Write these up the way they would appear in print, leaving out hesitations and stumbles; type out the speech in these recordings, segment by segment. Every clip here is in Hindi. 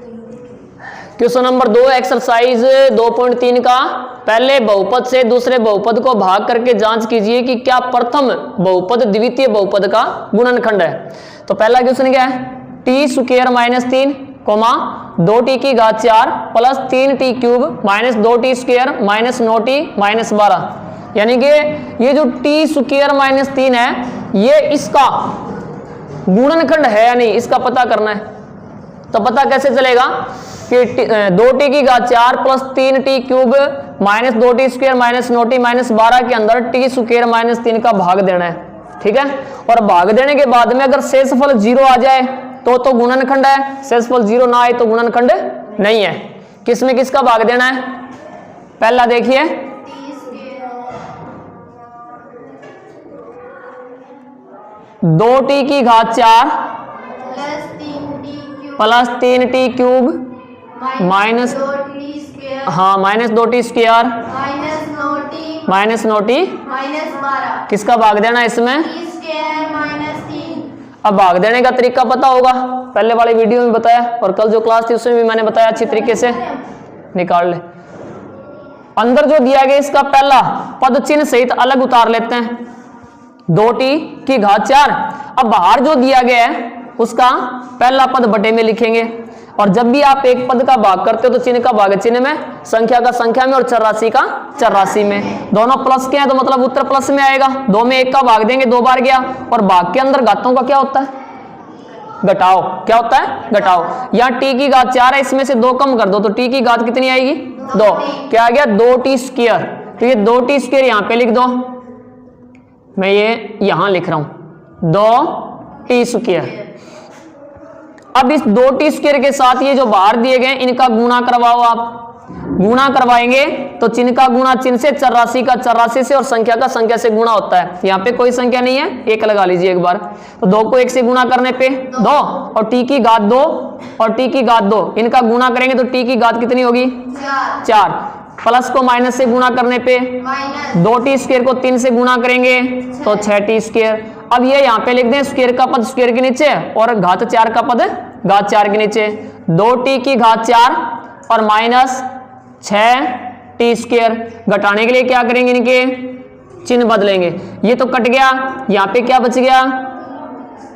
क्वेश्चन नंबर 2 एक्सरसाइज 2.3 का पहले बहुपद से दूसरे बहुपद को भाग करके जांच कीजिए कि क्या प्रथम बहुपद द्वितीय बहुपद का गुणनखंड है। तो पहला क्वेश्चन क्या है, T square minus 3 coma 2t की घात 4 plus 3t cube minus 2t square minus 9t minus 12, यानी कि ये जो टी स्क्वायर माइनस 3 है ये इसका गुणनखंड है या नहीं, इसका पता करना है। तो पता कैसे चलेगा कि 2t की घात 4 plus 3t cube minus 2t square minus 9t minus 12 के अंदर टी स्क्वायर माइनस 3 का भाग देना है, ठीक है। और भाग देने के बाद में अगर शेषफल 0 आ जाए तो गुणनखंड है, शेषफल 0 ना आए तो गुणनखंड नहीं है। किसमें किसका भाग देना है, पहला देखिए 2t की घात 4 plus 3t cube minus minus 2t square minus 9t किसका भाग देना है इसमें। अब भाग देने का तरीका पता होगा, पहले वाली वीडियो में बताया और कल जो क्लास थी उसमें भी मैंने बताया, अच्छी तरीके से निकाल ले। अंदर जो दिया गया इसका पहला पद चिन्ह सहित अलग उतार लेते हैं, 2t की घात 4। अब बाहर जो दिया गया है उसका पहला पद बटे में लिखेंगे, और जब भी आप एक पद का भाग करते हो तो चिन्ह का भाग चिन्ह में, संख्या का संख्या में और चर राशि का चर राशि में। दोनों प्लस के हैं तो मतलब उत्तर प्लस में आएगा, 2 में 1 का भाग देंगे 2 बार गया। और भाग के अंदर घातों का क्या होता है, घटाओ, क्या होता है घटाओ। यहाँ t की घात 4 है, इसमें से 2 कम कर दो तो t की घात कितनी आएगी 2, क्या आ गया 2t स्क्वायर। तो ये 2t स्क्वायर यहाँ पे लिख दो, मैं ये यहां लिख रहा हूं 2t स्क्वायर। अब इस 2t स्क्वायर के साथ ये जो बाहर दिए गए इनका गुणा करवाओ, आप गुणा करवाएंगे तो चिन्ह का गुणा चिन्ह से, चर राशि का चर राशि से और संख्या का संख्या से गुणा होता है। यहाँ पे कोई संख्या नहीं है, 1 लगा लीजिए एक बार। तो 2 को 1 से गुणा करने पे 2 और t की घात 2 और t की घात 2 इनका गुणा करेंगे तो t की घात कितनी होगी 4। प्लस को माइनस से गुणा करने पे 2t स्क्वायर को 3 से गुणा करेंगे तो 6t स्क्वायर। अब ये यहाँ पे लिख दें स्क्वायर का पद स्क्वायर के नीचे और घात 4 का पद घात 4 के नीचे, 2t की घात 4 और माइनस 6t स्क्वायर। घटाने के लिए क्या करेंगे, इनके चिन्ह बदलेंगे। ये तो कट गया, यहाँ पे क्या बच गया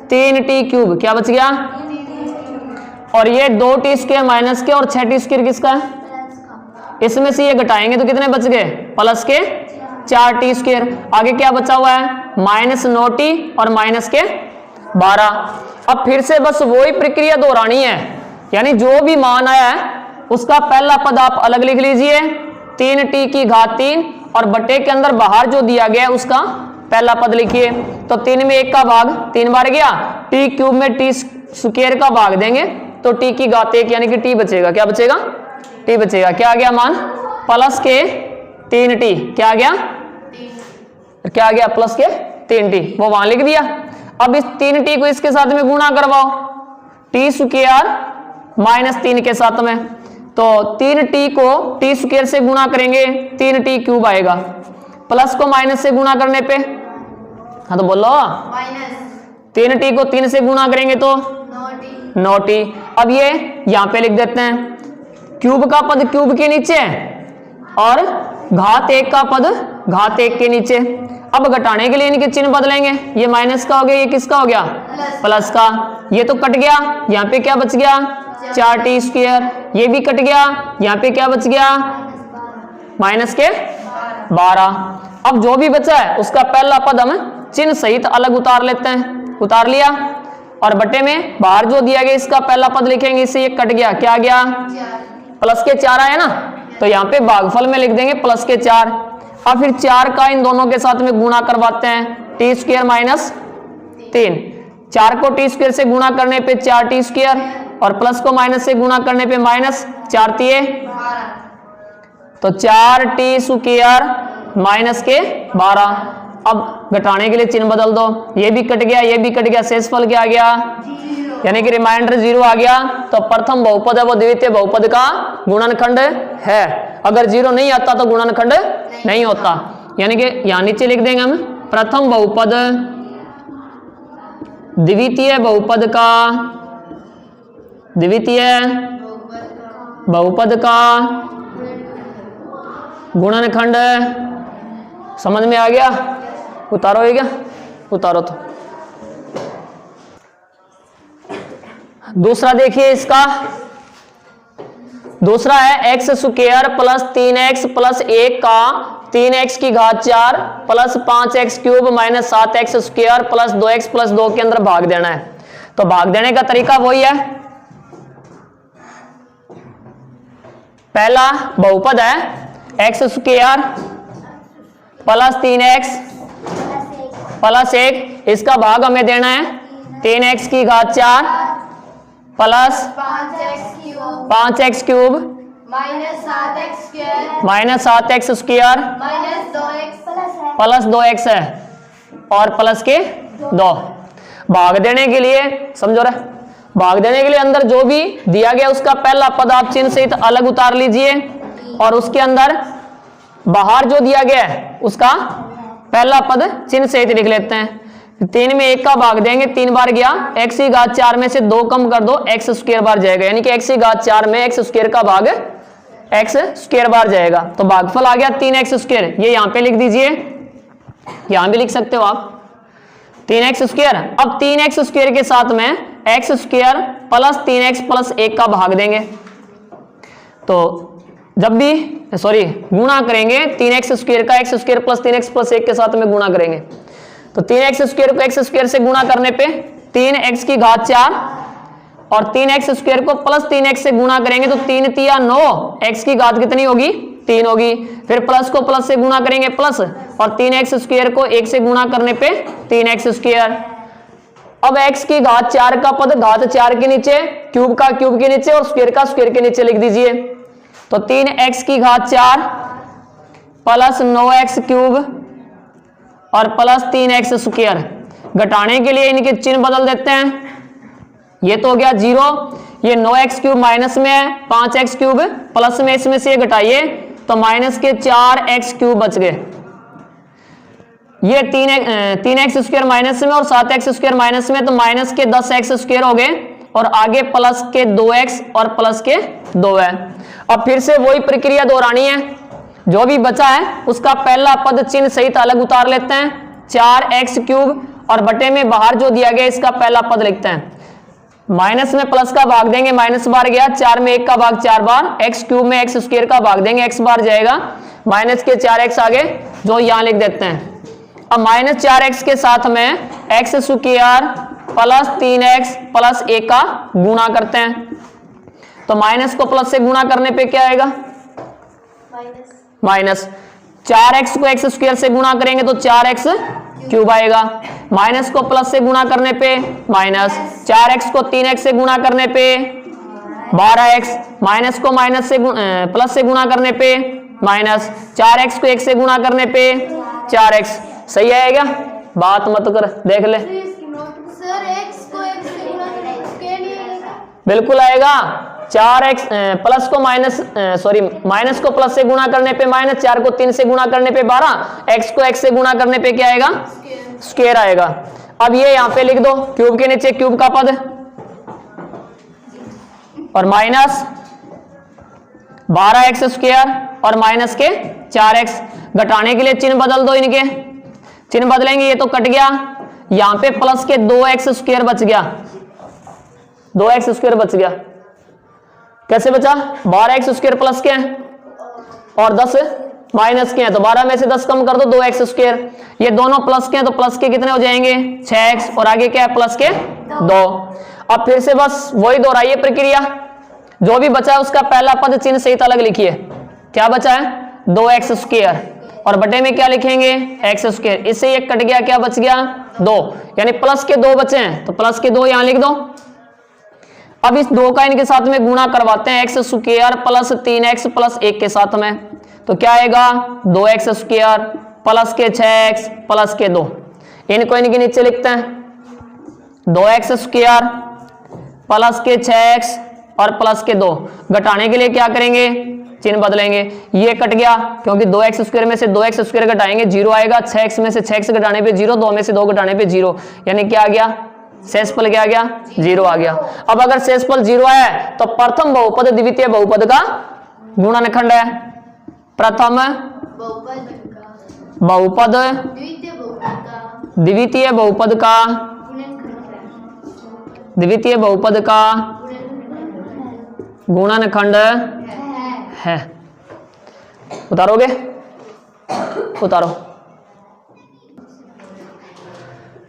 3t क्यूब, क्या बच गया, और ये 2t स्क्वायर माइनस के और 6t स्क्वायर किसका है, इसमें से ये घटाएंगे तो कितने बच गए प्लस के 4t स्क्वायर। आगे क्या बचा हुआ है माइनस 9t और माइनस के 12। अब फिर से बस वही प्रक्रिया दोहरानी है, यानी जो भी मान आया है उसका पहला पद आप अलग लिख लीजिए 3t की घात 3 और बटे के अंदर बाहर जो दिया गया है उसका पहला पद लिखिए। तो 3 में 1 का भाग 3 बार गया, t क्यूब में t स्क्वायर का भाग देंगे तो t की घात 1 यानी कि t बचेगा, क्या बचेगा t बचेगा। क्या आ गया मान प्लस के 3t, क्या आ गया क्या आ गया प्लस के 3t, वो वहां लिख दिया। अब इस 3t को इसके साथ में गुणा करवाओ t स्क्वायर माइनस 3 के साथ में, तो 3t को t स्क्वायर से गुणा करेंगे 3t क्यूब आएगा, प्लस को माइनस से गुणा करने पे, हाँ तो बोलो 3t को 3 से गुणा करेंगे तो 9t। अब ये यहां पे लिख देते हैं क्यूब का पद क्यूब के नीचे और घात 1 का पद घात 1 के नीचे। अब घटाने के लिए इनके चिन्ह बदलेंगे, ये माइनस का हो गया, ये किसका हो गया प्लस का। ये तो कट गया, यहाँ पे क्या बच गया 4t स्क्वायर, ये भी कट गया, यहाँ पे क्या बच गया माइनस के 12। अब जो भी बचा है उसका पहला पद हम चिन्ह सहित अलग उतार लेते हैं, उतार लिया और बटे में बाहर जो दिया गया इसका पहला पद लिखेंगे, इससे ये कट गया, क्या आ गया प्लस के 4 आया ना, तो यहाँ पे भागफल में लिख देंगे प्लस के 4। अब फिर 4 का इन दोनों के साथ में गुणा करवाते हैं t स्क्वायर माइनस 3, 4 को t स्क्वायर से गुणा करने पे 4t स्क्वायर और प्लस को माइनस से गुणा करने पे माइनस 4 तिये, तो 4t स्क्वायर माइनस के 12। अब घटाने के लिए चिन्ह बदल दो, ये भी कट गया, ये भी कट गया, शेषफल क्या आ गया यानी कि रिमाइंडर 0 आ गया। तो प्रथम बहुपद है वो द्वितीय बहुपद का गुणनखंड है, अगर 0 नहीं आता तो गुणनखंड नहीं होता। यानी कि यहां नीचे लिख देंगे हम प्रथम बहुपद द्वितीय बहुपद का बहुपद का गुणनखंड समझ में आ गया? उतारो ये क्या, उतारो तो। दूसरा देखिए इसका, दूसरा है x square plus 3x plus 1 का 3x की घात 4 plus 5x cube minus 7x square plus 2x plus 2 के अंदर भाग देना है। तो भाग देने का तरीका वही है, पहला बहुपद है x square plus 3x plus 1, इसका भाग हमें देना है 3x की घात 4 plus 5x cube minus 7x square plus 2x है और प्लस के 2। भाग देने के लिए समझो रहे, भाग देने के लिए अंदर जो भी दिया गया उसका पहला पद आप चिन्ह सहित अलग उतार लीजिए और उसके अंदर बाहर जो दिया गया है उसका पहला पद चिन्ह सहित लिख लेते हैं। 3 में 1 का भाग देंगे, 3 बार गया, x की घात 4 में से 2 कम कर दो, x स्क्वायर बार जाएगा, यानी कि x की घात 4 में x स्क्वायर का भाग x स्क्वायर बार जाएगा। तो भागफल आ गया 3x स्क्वायर, ये यहां पे लिख दीजिए, यहां भी लिख सकते हो आप 3x स्क्वायर। अब 3x स्क्वायर के साथ में x square plus 3x plus 1 का भाग देंगे। तो जब भी गुणा करेंगे 3x स्क्वायर का x square plus 3x plus 1 के साथ में गुणा करेंगे, तो 3x स्क्वायर को x स्क्वायर से गुणा करने पे 3x की घात 4 और 3x स्क्वायर को प्लस 3x से गुणा करेंगे तो 3 तिया 9, x की घात कितनी होगी 3 होगी। फिर प्लस को प्लस से गुणा करेंगे प्लस, और 3x स्क्वायर को 1 से गुणा करने पे 3x स्क्वायर। अब x की घात 4 का पद घात 4 के नीचे, क्यूब का क्यूब के नीचे और स्क्वायर का स्क्वायर के नीचे लिख दीजिए। तो 3x की घात 4 प्लस 9x क्यूब और प्लस 3x स्क्वायर। घटाने के लिए इनके चिन्ह बदल देते हैं, ये तो हो गया 0, ये 9x क्यूब माइनस में है, 5x क्यूब प्लस में, इसमें से ये घटाइए तो माइनस के 4x क्यूब बच गए। ये 3x स्क्वायर माइनस में और 7x स्क्वायर माइनस में, तो माइनस के 10x स्क्वायर हो गए और आगे प्लस के 2x और प्लस के 2 है। अब फिर से वही प्रक्रिया दोहरानी है, जो भी बचा है उसका पहला पद चिन्ह सहित अलग उतार लेते हैं, 4x क्यूब और बटे में बाहर जो दिया गया इसका पहला पद लिखते हैं। माइनस में प्लस का भाग देंगे, माइनस बार गया, 4 में 1 का भाग 4 बार, x क्यूब में x स्क्वायर का भाग देंगे, x बार जाएगा, माइनस के 4x आगे जो यहां लिख देते हैं। अब माइनस 4x के साथ में x square plus 3x plus 1 का गुणा करते हैं। तो माइनस को प्लस से गुणा करने पे क्या आएगा माइनस, 4x को x स्क्वायर से गुणा करेंगे तो 4x क्यूब आएगा, माइनस को प्लस से गुणा करने पे माइनस, 4x को 3x से गुणा करने पे 12x, माइनस को माइनस से प्लस से गुणा करने पे माइनस, 4x को 1 से गुणा करने पे 4x। सही आएगा, बात मत कर, देख ले सर x को 1 से गुणा करेंगे बिल्कुल आएगा। 4x प्लस को माइनस को प्लस से गुणा करने पे माइनस, 4 को 3 से गुणा करने पे 12, x को x से गुणा करने पे क्या आएगा स्क्वायर आएगा। अब ये यहां पे लिख दो, क्यूब के नीचे क्यूब का पद और माइनस 12x स्क्वायर और माइनस के 4x। घटाने के लिए चिन्ह बदल दो, इनके चिन्ह बदलेंगे, ये तो कट गया, यहां पे प्लस के 2x स्क्वायर बच गया, 2x स्क्वायर बच गया। कैसे बचा, 12x स्क्वायर प्लस के हैं और 10 माइनस के हैं, तो 12 में से 10 कम कर दो, 2x स्क्वायर। ये दोनों प्लस के हैं तो प्लस के कितने हो जाएंगे 6x और आगे क्या है प्लस के 2। अब फिर से बस वही दोहराइए प्रक्रिया, जो भी बचा है उसका पहला पद चिन्ह सहित अलग लिखिए। क्या बचा है 2x स्क्वायर और बटे में क्या लिखेंगे x स्क्वायर, इससे ये कट गया, क्या बच गया 2, यानी प्लस के 2 बचे हैं तो प्लस के 2 यहां लिख दो। अब इस 2 का इनके साथ में गुणा करवाते हैं, x square plus 3x plus 1 के साथ में, तो क्या आएगा 2x स्क्वायर प्लस के 6x प्लस के 2। इनको इनके नीचे लिखते हैं, 2x स्क्वायर प्लस के 6x और प्लस के 2। घटाने के लिए क्या करेंगे, चिन्ह बदलेंगे, ये कट गया क्योंकि 2x स्क्वायर में से 2x स्क्वायर घटाएंगे 0 आएगा, 6x में से 6x घटाने पे 0, 2 में से 2 घटाने पे 0, यानी क्या आ गया शेषफल क्या आ गया? 0 आ गया। अब अगर शेषफल 0 है तो प्रथम बहुपद द्वितीय बहुपद का गुणनखंड है। प्रथम बहुपद का बहुपद द्वितीय बहुपद का द्वितीय बहुपद का गुणनखंड है। द्वितीय बहुपद का गुणनखंड है। उतारोगे? उतारो।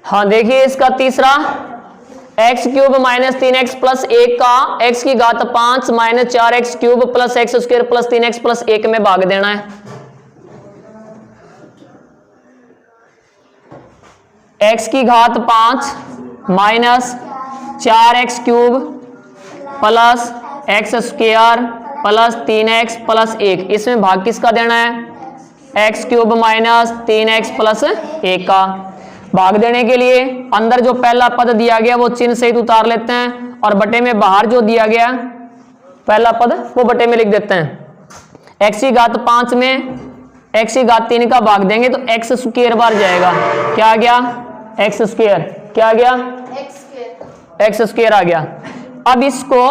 हाँ देखिए इसका तीसरा, x cube minus 3x plus 1 का x की घात 5 minus 4x cube plus x square plus 3x plus 1 में भाग देना है। x की घात 5 minus 4x cube plus x square plus 3x plus 1, इसमें भाग किसका देना है? x cube minus 3x plus 1 का। भाग देने के लिए अंदर जो पहला पद दिया गया वो चिन्ह सहित उतार लेते हैं और बटे में बाहर जो दिया गया पहला पद वो बटे में लिख देते हैं। x की घात 5 में x की घात 3 का भाग देंगे तो x स्क्वायर बार जाएगा। क्या आ गया? x square. क्या आ गया? x स्क्वायर आ गया। अब इसको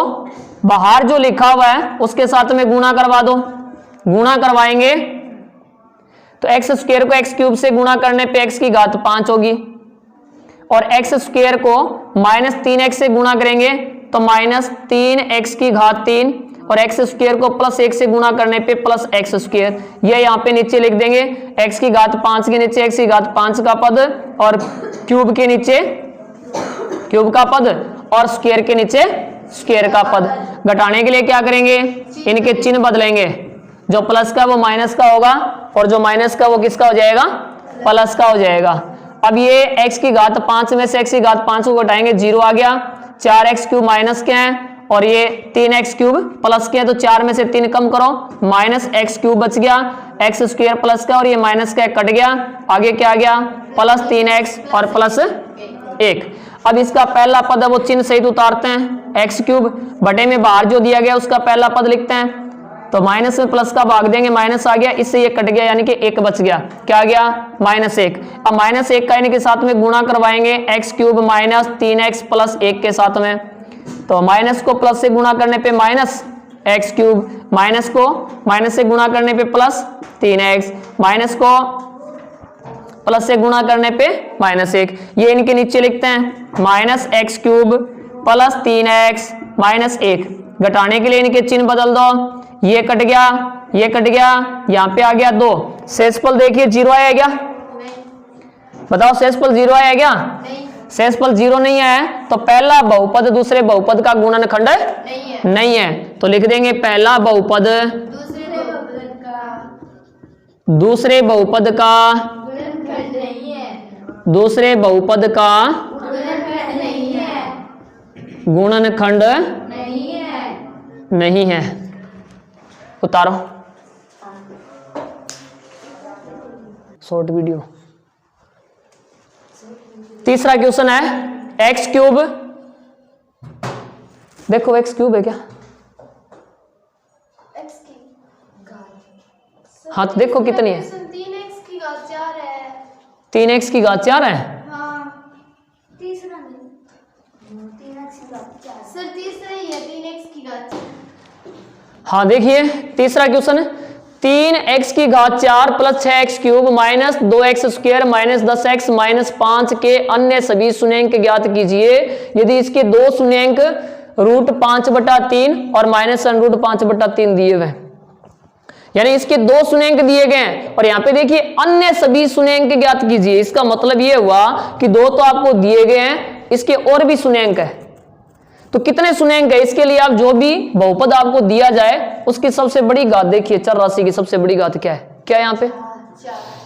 बाहर जो लिखा हुआ है उसके साथ में गुणा करवा दो। गुणा करवाएंगे तो एक्स स्क्वायर को एक्स क्यूब से गुणा करने पे एक्स की घात 5 होगी और एक्स स्क्वायर को माइनस 3x से गुणा करेंगे तो माइनस 3x की घात 3 और एक्स स्क्वायर को प्लस 1 से गुणा करने पे प्लस एक्स स्क्वायर। ये यहाँ पे नीचे लिख देंगे, x की घात 5 के नीचे x की घात 5 का पद और क्यूब के नीचे क्यूब का पद और स्क्वायर के नीचे स्क्वायर का पद। घटाने के लिए क्या करेंगे? इनके चिन्ह बदलेंगे, जो प्लस का वो माइनस का होगा और जो माइनस का वो किसका हो जाएगा? प्लस का हो जाएगा। अब ये x की घात 5 में से x की घात 5 को घटाएंगे 0 आ गया। 4x क्यूब माइनस क्या है और ये 3x क्यूब प्लस क्या है तो 4 में से 3 कम करो, माइनस x क्यूब बच गया, x स्क्वायर प्लस का और ये माइनस का कट गया। आगे क्या आ गया? प्लस 3x और प्लस 1। अब इसका पहला पद है वो चिन्ह सहित उतारते हैं, x क्यूब बटे में बाहर जो दिया गया उसका पहला पद लिखते हैं तो माइनस में प्लस का भाग देंगे, माइनस आ गया, इससे ये कट गया यानी कि 1 बच गया। क्या आ गया? -1। अब -1 का इनके साथ में गुणा करवाएंगे x cube minus 3x plus 1 के साथ में, तो माइनस को प्लस से गुणा करने पे माइनस x क्यूब, माइनस को माइनस से गुणा करने पे प्लस 3x, माइनस को प्लस से गुणा करने पे -1। ये इनके नीचे लिखते हैं minus x cube plus 3x minus 1। घटाने के लिए इनके चिन्ह बदल दो, ये कट गया, ये कट गया, यहाँ पे आ गया 2। शेषफल देखिए 0 आया क्या? बताओ शेषफल 0 आया क्या? शेषफल 0 नहीं है तो पहला बहुपद दूसरे बहुपद का गुणनखंड नहीं है तो लिख देंगे पहला बहुपद दूसरे बहुपद का दूसरे बहुपद का गुणनखंड नहीं है। उतारो शॉर्ट वीडियो। तीसरा क्वेश्चन है एक्स क्यूब, देखो एक्स क्यूब है क्या? हाँ तो देखो कितनी है? 3x की घात 4 है। 3x की घात 4 है। हाँ तीसरा नहीं, 3x की घात 4 सर, तीसरा ही है 3x की घात 4। हाँ देखिए तीसरा क्वेश्चन, 3x की घात 4 plus 6x cube minus 2x square minus 10x minus 5 के अन्य सभी शून्यंक ज्ञात कीजिए यदि इसके दो शून्यंक √5/3 और माइनस √5/3 दिए हुए, यानी इसके दो शून्यंक दिए गए हैं और यहाँ पे देखिए अन्य सभी शून्यंक ज्ञात कीजिए। इसका मतलब ये हुआ कि दो तो आपको दिए गए हैं, इसके और भी शून्यंक है तो कितने शून्यंक है? इसके लिए आप जो भी बहुपद आपको दिया जाए उसकी सबसे बड़ी घात देखिए, चर राशि की सबसे बड़ी घात क्या है? क्या है यहाँ पे?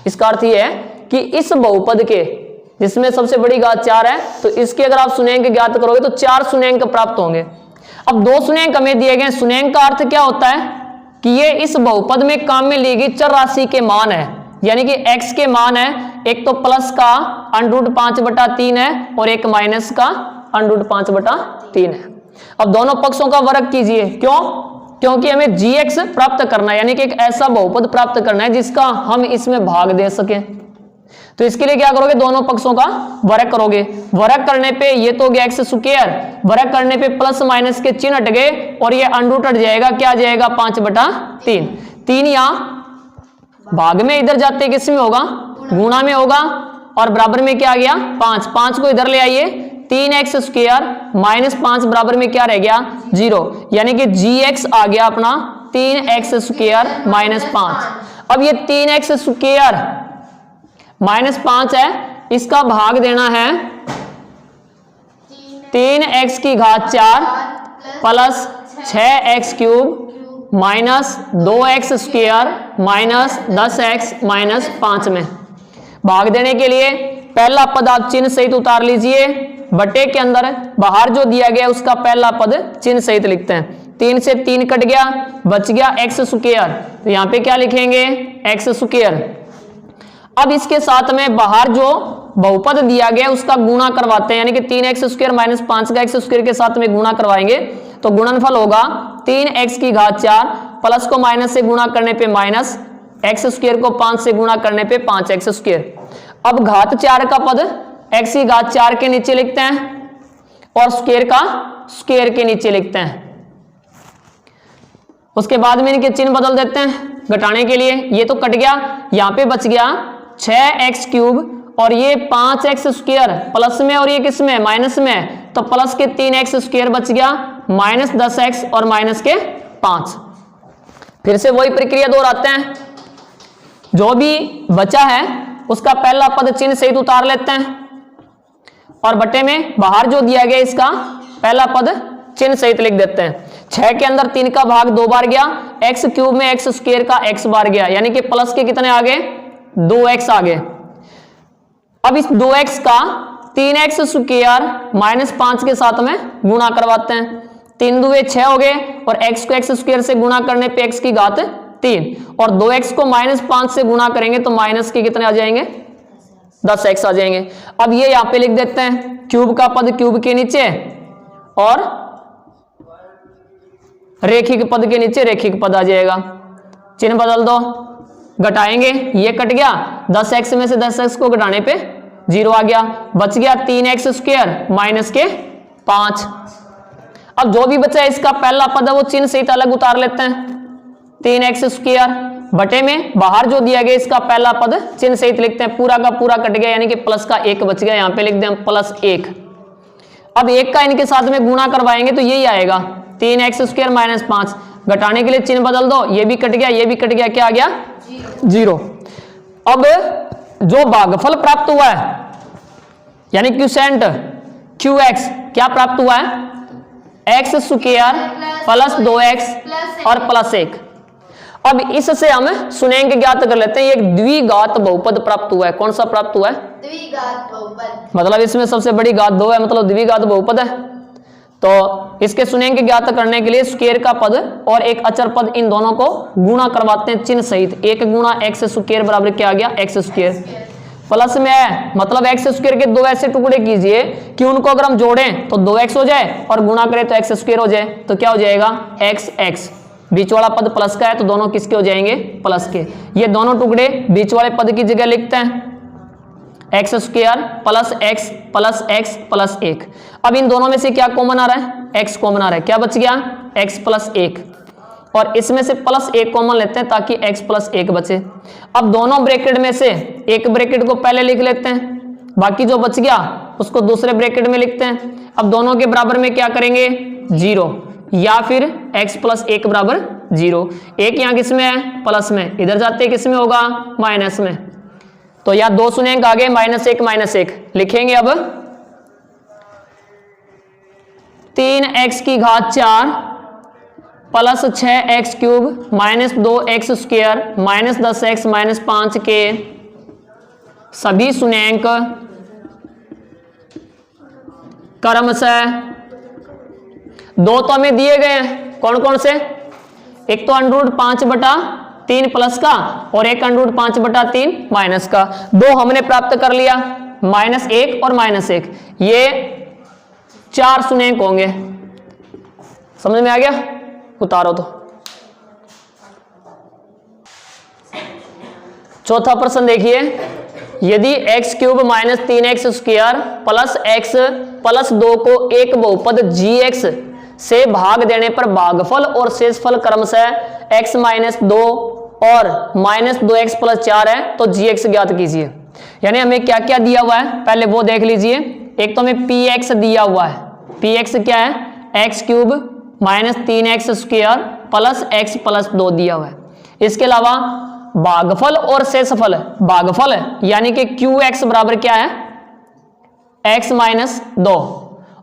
इसका अर्थ ये है कि इस बहुपद के जिसमें सबसे बड़ी घात 4 है तो इसके अगर आप शून्यंक ज्ञात करोगे तो 4 शून्यंक प्राप्त होंगे। अब दो शून्यंक हमें दिए गए, शून्यंक का अर्थ क्या होता है कि ये इस बहुपद में काम में ली गई चर राशि के मान है, यानी कि x के मान है, एक तो प्लस का √5/3 है और एक माइनस का √5/3 है। अब दोनों पक्षों का वर्ग कीजिए, क्यों? क्योंकि हमें gx प्राप्त करना है, यानी कि एक ऐसा बहुपद प्राप्त करना है जिसका हम इसमें भाग दे सकें। तो इसके लिए क्या करोगे, दोनों पक्षों का वर्ग करोगे। वर्ग करने पे ये तो हो गया एक्स स्क्वायर, वर्ग करने पे प्लस माइनस के चिन्ह हट गए और ये अंडरूट हट जाएगा, क्या आ जाएगा 5/3। 3 यहां भाग में इधर जाते किस में होगा, गुणा में होगा, और बराबर में क्या आ गया 5। 5 को इधर ले आइए, 3x स्क्वायर माइनस 5 बराबर में क्या रह गया 0, यानी कि gx आ गया अपना 3x स्क्वायर माइनस 5। अब ये 3x स्क्वायर माइनस 5 है, इसका भाग देना है 3x की घात 4 plus 6x cube minus 2x square minus 10x minus 5 में। भाग देने के लिए पहला पद आप चिन्ह सहित उतार लीजिए, बटे के अंदर बाहर जो दिया गया उसका पहला पद चिन्ह सहित लिखते हैं। 3 से 3 कट गया, बच गया एक्स स्क्वायर, तो यहां पे क्या लिखेंगे एक्स स्क्वायर। अब इसके साथ में बाहर जो बहुपद दिया गया उसका गुणा करवाते हैं, यानी कि 3x स्क्वायर माइनस 5 का एक्स स्क्वायर के साथ में गुणा करवाएंगे, तो गुणनफल होगा 3x की घात 4 प्लस को माइनस से गुणा करने पे माइनस, एक्स स्क्वायर को 5 से गुणा करने पे 5x स्क्वायर। अब घात 4 का पद x की घात 4 के नीचे लिखते हैं और स्क्वायर का स्क्वायर के नीचे लिखते हैं। उसके बाद में इनके चिन्ह बदल देते हैं घटाने के लिए, ये तो कट गया, यहां पे बच गया 6x क्यूब और ये 5x स्क्वायर प्लस में और ये किस में माइनस में, तो प्लस के 3x स्क्वायर बच गया माइनस 10x और माइनस के 5। फिर से वही प्रक्रिया दोहराते हैं, जो भी बचा है उसका पहला पद चिन्ह सहित उतार लेते हैं और बटे में बाहर जो दिया गया इसका पहला पद चिन्ह सहित लिख देते हैं। 6 के अंदर 3 का भाग 2 बार गया, x क्यूब में x स्क्वायर का x बार गया, यानी कि प्लस के कितने आ गए 2x आ गए। अब इस 2x का 3x स्क्वायर माइनस 5 के साथ में गुणा करवाते हैं, 3 दूवे 6 हो गए और x को x स्क्वायर से गुणा करने पे x की घात 3 और 2x को माइनस 5 से गुणा करेंगे तो माइनस के कितने आ जाएंगे 10x आ जाएंगे। अब ये यहां पे लिख देते हैं, क्यूब का पद क्यूब के नीचे और रेखिक पद के नीचे रेखिक पद आ जाएगा। चिन्ह बदल दो, घटाएंगे, ये कट गया, 10x में से 10x को घटाने पे 0 आ गया, बच गया 3x स्क्वायर माइनस के 5। अब जो भी बचा है इसका पहला पद है वो चिन्ह सहित अलग उतार लेते हैं, 3x स्क्वायर बटे में बाहर जो दिया गया इसका पहला पद चिन्ह सहित लिखते हैं, पूरा का पूरा कट गया, यानी कि प्लस का 1 बच गया, यहां पे लिख दें हम +1। अब 1 का इनके साथ में गुणा करवाएंगे तो यही आएगा 3x स्क्वायर माइनस 5। घटाने के लिए चिन्ह बदल दो, ये भी कट गया, ये भी कट गया, क्या आ गया 0। अब जो भागफल प्राप्त हुआ है यानी क्यूसेंट QX क्या प्राप्त हुआ है x स्क्वायर प्लस 2x और +1। अब इससे हम सुनेंगे ज्ञात कर लेते हैं, ये एक द्विघात बहुपद प्राप्त हुआ है। कौन सा प्राप्त हुआ है द्विघात बहुपद, मतलब इसमें सबसे बड़ी घात 2 है, मतलब द्विघात बहुपद है। तो इसके सुनेंगे ज्ञात करने के लिए स्क्वायर का पद और एक अचर पद इन दोनों को गुणा करवाते हैं चिन्ह सहित। 1 गुणा x स्क्वायर बराबर क्या आ गया x स्क्वायर, प्लस में है मतलब x स्क्वायर के 2 ऐसे टुकड़े कीजिए कि उनको अगर हम जोड़ें तो 2x हो जाए और गुणा करें तो x स्क्वायर हो जाए, तो क्या हो जाएगा x। बीच वाला पद प्लस का है तो दोनों किसके हो जाएंगे प्लस के। ये दोनों टुकड़े बीच वाले पद की जगह लिखते हैं x square plus x plus x plus 1। अब इन दोनों में से क्या कॉमन आ रहा है x कॉमन आ रहा है, क्या बच गया x प्लस 1 और इसमें से +1 कॉमन लेते हैं ताकि x प्लस 1 बचे। अब दोनों ब्रैकेट में से एक ब्रैकेट को पहले लिख लेते हैं, बाकी जो बच गया उसको दूसरे ब्रैकेट में लिखते हैं। अब दोनों के बराबर में क्या करेंगे 0 या फिर x प्लस 1 बराबर 0। 1 यहाँ किस में है प्लस में, इधर जाते किस में होगा माइनस में, तो या 2 सुनेंगे आगे -1 लिखेंगे। अब 3x की घात 4 plus 6x cube minus 2x square minus 10x minus 5 के सभी सुनेंक क्रमशः 2 तो हमें दिए गए हैं, कौन कौन से, एक तो √5/3 प्लस का और एक √5/3 माइनस का। 2 हमने प्राप्त कर लिया, -1 और -1, ये 4 सुनेंक होंगे। समझ में आ गया, उतारो तो। चौथा प्रश्न देखिए, यदि x cube minus 3x square plus x plus 2 को एक बहुपद gx से भाग देने पर भागफल और शेषफल क्रमशः x माइनस 2 और माइनस 2x प्लस 4 है तो gx ज्ञात कीजिए। यानी हमें क्या क्या दिया हुआ है पहले वो देख लीजिए। एक तो हमें px दिया हुआ है, px क्या है x cube minus 3x square plus x plus 2 दिया हुआ है। इसके अलावा भागफल और शेषफल, भागफल यानी कि qx बराबर क्या है x माइनस 2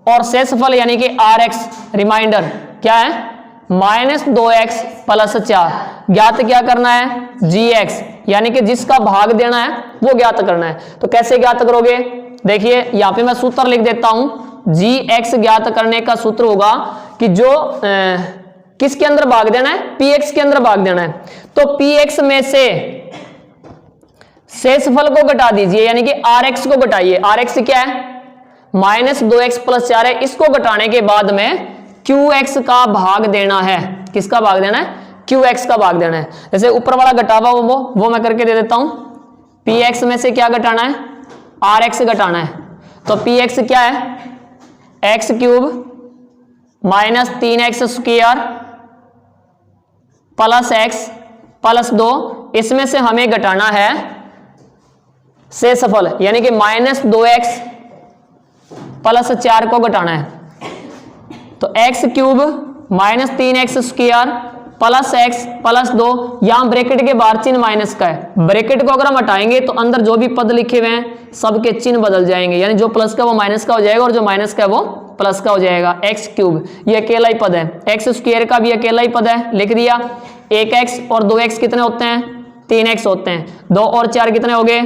और शेषफल यानी कि rx रिमाइंडर क्या है माइनस 2x प्लस 4। ज्ञात क्या करना है gx यानी कि जिसका भाग देना है वो ज्ञात करना है। तो कैसे ज्ञात करोगे, देखिए यहां पे मैं सूत्र लिख देता हूं। gx ज्ञात करने का सूत्र होगा कि जो किसके अंदर भाग देना है px के अंदर भाग देना है। तो px में से शेषफल को घटा दीजिए यानी कि rx को घटाइए। rx क्या है माइनस 2x प्लस 4 है, इसको घटाने के बाद में qx का भाग देना है। किसका भाग देना है qx का भाग देना है। जैसे ऊपर वाला घटावा वो मैं करके दे देता हूं। px में से क्या घटाना है rx घटाना है। तो px क्या है x cube minus 3x square plus x plus 2, इसमें से हमें घटाना है शेषफल यानी कि माइनस 2x प्लस 4 को घटाना है। तो x cube minus 3x square plus x plus 2, यहां ब्रैकेट के बाहर चिन्ह माइनस का है। ब्रैकेट को अगर हम हटाएंगे तो अंदर जो भी पद लिखे हुए हैं सबके चिन्ह बदल जाएंगे, यानी जो प्लस का वो माइनस का हो जाएगा और जो माइनस का है वो प्लस का हो जाएगा। एक्स क्यूब ये अकेला ही पद है, एक्स स्क्वायर का भी अकेला ही पद है, लिख दिया। 1x और 2x कितने होते हैं 3x होते हैं। 2 और 4 कितने हो गए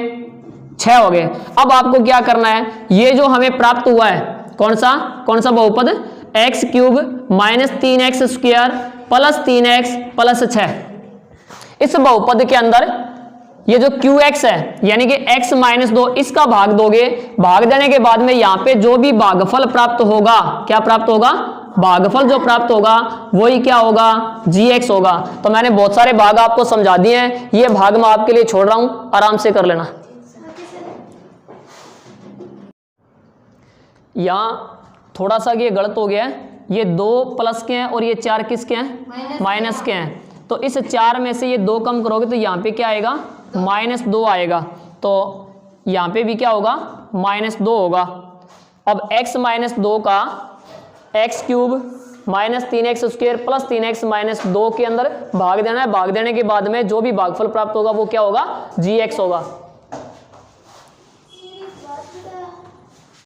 6 हो गए। अब आपको क्या करना है, ये जो हमें प्राप्त हुआ है कौन सा बहुपद x cube minus 3x square plus 3x plus 6, इस बहुपद के अंदर ये जो qx है यानी कि x माइनस 2 इसका भाग दोगे। भाग देने के बाद में यहाँ पे जो भी भागफल प्राप्त होगा, क्या प्राप्त होगा भागफल जो प्राप्त होगा वही क्या होगा gx होगा। तो मैंने बहुत सारे भाग आपको समझा दिए हैं, ये भाग मैं आपके लिए छोड़ रहा हूं, आराम से कर लेना। यहाँ थोड़ा सा ये गलत हो गया है, ये 2 प्लस के हैं और ये 4 किसके हैं माइनस के हैं। तो इस 4 में से ये 2 कम करोगे तो यहाँ पे क्या आएगा -2 आएगा। तो यहाँ पे भी क्या होगा -2 होगा। अब x माइनस 2 का x cube minus 3x square plus 3x minus 2 के अंदर भाग देना है। भाग देने के बाद में जो भी भागफल प्राप्त होगा वो क्या होगा gx होगा।